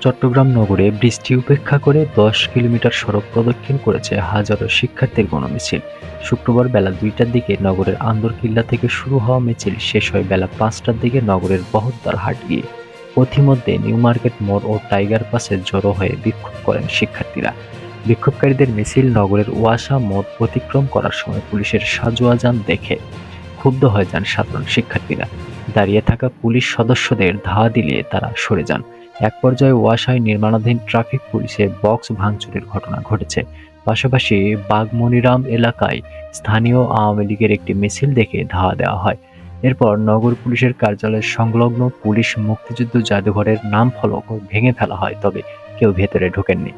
চট্টগ্রাম নগরে বৃষ্টি উপেক্ষা করে ১০ কিলোমিটার সড়ক প্রদক্ষিণ করেছে হাজারো শিক্ষার্থীর গণমিছিল। শুক্রবার বেলা ২টার দিকে নগরের আন্দরকিল্লা থেকে শুরু হওয়া মিছিল শেষ হয় বেলা ৫টার দিকে নগরের বহদ্দার হাট গিয়ে। পথিমধ্যে নিউ মার্কেট মোড় ও টাইগার পাসে জড়ো হয়ে বিক্ষোভ করেন শিক্ষার্থীরা। বিক্ষোভকারীদের মিছিল নগরের ওয়াসা মোড় অতিক্রম করার সময় পুলিশের সাজোয়া যান দেখে ক্ষুব্ধ হয়ে যান সাধারণ শিক্ষার্থীরা। দাঁড়িয়ে থাকা পুলিশ সদস্যদের ধাওয়া দিলে তারা সরে যান। এক পর্যায়ে ওয়াসায় নির্মাণাধীন ট্রাফিক পুলিশের বক্স ভাঙচুরের ঘটনা ঘটেছে। পাশাপাশি বাগমনিরাম এলাকায় স্থানীয় আওয়ামী লীগের একটি মিছিল দেখে ধাওয়া দেওয়া হয়। এরপর নগর পুলিশের কার্যালয়ের সংলগ্ন পুলিশ মুক্তিযুদ্ধ জাদুঘরের নাম ফলক ভেঙে ফেলা হয়, তবে কেউ ভেতরে ঢোকেননি।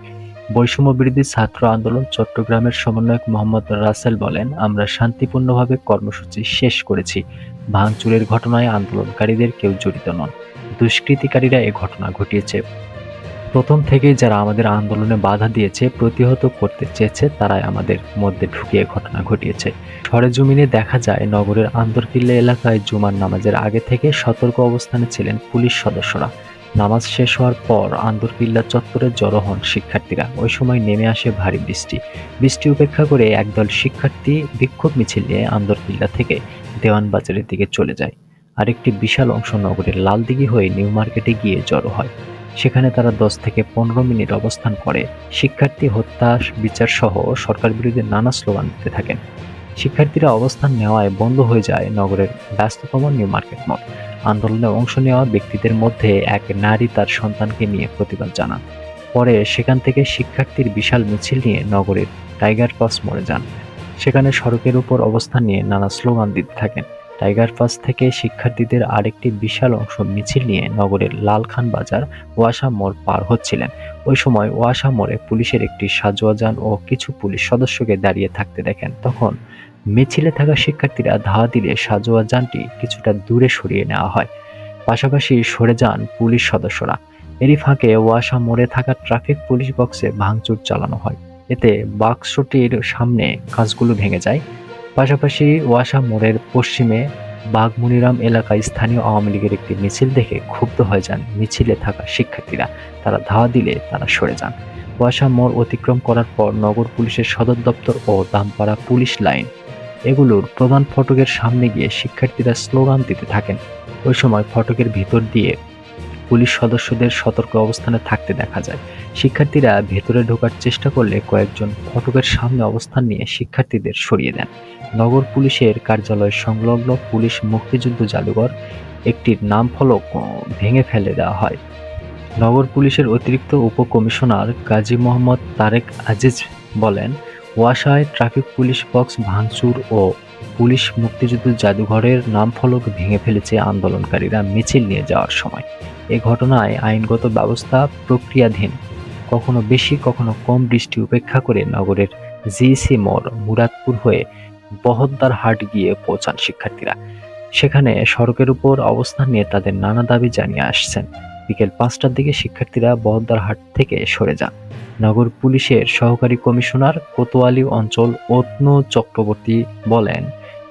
বৈষম্য বিরোধী ছাত্র আন্দোলন চট্টগ্রামের সমন্বয়ক মোহাম্মদ রাসেল বলেন, আমরা শান্তিপূর্ণভাবে কর্মসূচি শেষ করেছি। ভাঙচুরের ঘটনায় আন্দোলনকারীদের কেউ জড়িত নন। দুষ্কৃতিকারীরা এ ঘটনা ঘটিয়েছে। প্রথম থেকেই যারা আমাদের আন্দোলনে বাধা দিয়েছে, প্রতিহত করতে চেয়েছে, তারাই আমাদের মধ্যে ঢুকিয়ে ঘটনা ঘটিয়েছে। সরেজমিনে দেখা যায়, নগরের আন্দরকিল্লা এলাকায় জুমার নামাজের আগে থেকে সতর্ক অবস্থানে ছিলেন পুলিশ সদস্যরা। নামাজ শেষ হওয়ার পর আন্দরকিল্লা চত্বরে জড়ো হন শিক্ষার্থীরা। ওই সময় নেমে আসে ভারী বৃষ্টি। বৃষ্টি উপেক্ষা করে একদল শিক্ষার্থী বিক্ষোভ মিছিল নিয়ে আন্দরকিল্লা থেকে দেওয়ানবাজারের দিকে চলে যায়। আরেকটি বিশাল অংশ নগরের লালদিঘি হয়ে নিউ মার্কেটে গিয়ে জড়ো হয়। সেখানে তারা ১০ থেকে ১৫ মিনিট অবস্থান করে শিক্ষার্থী হত্যা, বিচার সহ সরকার বিরোধী নানা স্লোগান দিতে থাকেন। শিক্ষার্থীরা অবস্থান নেওয়ায় বন্ধ হয়ে যায় নগরের ব্যস্ততম নিউ মার্কেট মোড়। আন্দোলনে অংশ নেওয়া ব্যক্তিদের মধ্যে এক নারী তার সন্তানকে নিয়ে প্রতিবাদ জানান। পরে সেখান থেকে শিক্ষার্থীর বিশাল মিছিল নিয়ে নগরের টাইগার পাস মোড়ে যান। সেখানে সড়কের উপর অবস্থান নিয়ে নানা স্লোগান দিতে থাকেন। টাইগার পাস থেকে শিক্ষার্থীদের আরেকটি বিশাল অংশ মিছিল নিয়ে নগরের লালখান বাজার ওয়াসা মোড় পার হচ্ছিলেন। ওই সময় ওয়াসা মোড়ে পুলিশের একটি সাজোয়া যান ও কিছু পুলিশ সদস্যকে দাঁড়িয়ে থাকতে দেখেন। তখন মিছিলে থাকা শিক্ষার্থীরা ধাওয়া দিলে সাজোয়া যানটি কিছুটা দূরে সরিয়ে নেওয়া হয়। পাশাপাশি সরে যান পুলিশ সদস্যরা। এরই ফাঁকে ওয়াসা মোড়ে থাকা ট্রাফিক পুলিশ বক্সে ভাঙচুর চালানো হয়। এতে বাক্সটির সামনে কাঁচগুলো ভেঙে যায়। পাশাপাশি ওয়াসা মোড়ের পশ্চিমে বাগমনিরাম এলাকায় স্থানীয় আওয়ামী লীগের একটি মিছিল দেখে ক্ষুব্ধ হয়ে যান মিছিলে থাকা শিক্ষার্থীরা। তারা ধাওয়া দিলে তারা সরে যান। ওয়াসা মোড় অতিক্রম করার পর নগর পুলিশের সদর দপ্তর ও দামপাড়া পুলিশ লাইন এগুলোর প্রধান ফটকের সামনে গিয়ে শিক্ষার্থীরা স্লোগান দিতে থাকেন। ওই সময় ফটকের ভিতর দিয়ে পুলিশ সদস্যদের সতর্ক অবস্থানে থাকতে দেখা যায়। শিক্ষার্থীরা ভেতরে ঢোকার চেষ্টা করলে কয়েকজন ফটকের সামনে অবস্থান নিয়ে শিক্ষার্থীদের সরিয়ে দেন। নগর পুলিশের কার্যালয় সংলগ্ন পুলিশ মুক্তিযুদ্ধ জাদুঘর একটির নাম ফলক ভেঙে ফেলে দেওয়া হয়। নগর পুলিশের অতিরিক্ত উপকমিশনার গাজী মোহাম্মদ তারেক আজিজ বলেন, ওয়াসায় ট্রাফিক পুলিশ বক্স ভাঙচুর ও পুলিশ মুক্তিযুদ্ধ জাদুঘরের নাম ফলক ভেঙে ফেলেছে আন্দোলনকারীরা মিছিল নিয়ে যাওয়ার সময়। এ ঘটনায় আইনগত ব্যবস্থা প্রক্রিয়াধীন। কখনো বেশি কখনো কম বৃষ্টি উপেক্ষা করে নগরের জিসি মোড় মুরাদপুর হয়ে বহদ্দার হাট গিয়ে পৌঁছান শিক্ষার্থীরা। সেখানে সড়কের উপর অবস্থান নিয়ে তাদের নানা দাবি জানিয়ে আসছেন। বিকেল ৫টার দিকে শিক্ষার্থীরা বহদ্দার হাট থেকে সরে যান। নগর পুলিশের সহকারী কমিশনার কোতোয়ালি অঞ্চল অতনু চক্রবর্তী বলেন,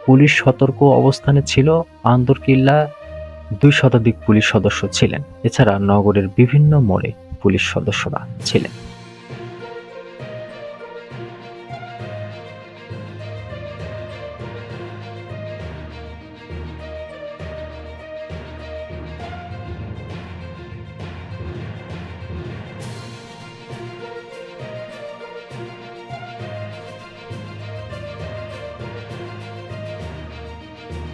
পুলিশ সতর্ক অবস্থানে ছিল। আন্দরকিল্লা ২ শতাধিক পুলিশ সদস্য ছিলেন। এছাড়া নগরের বিভিন্ন মোড়ে পুলিশ সদস্যরা ছিলেন।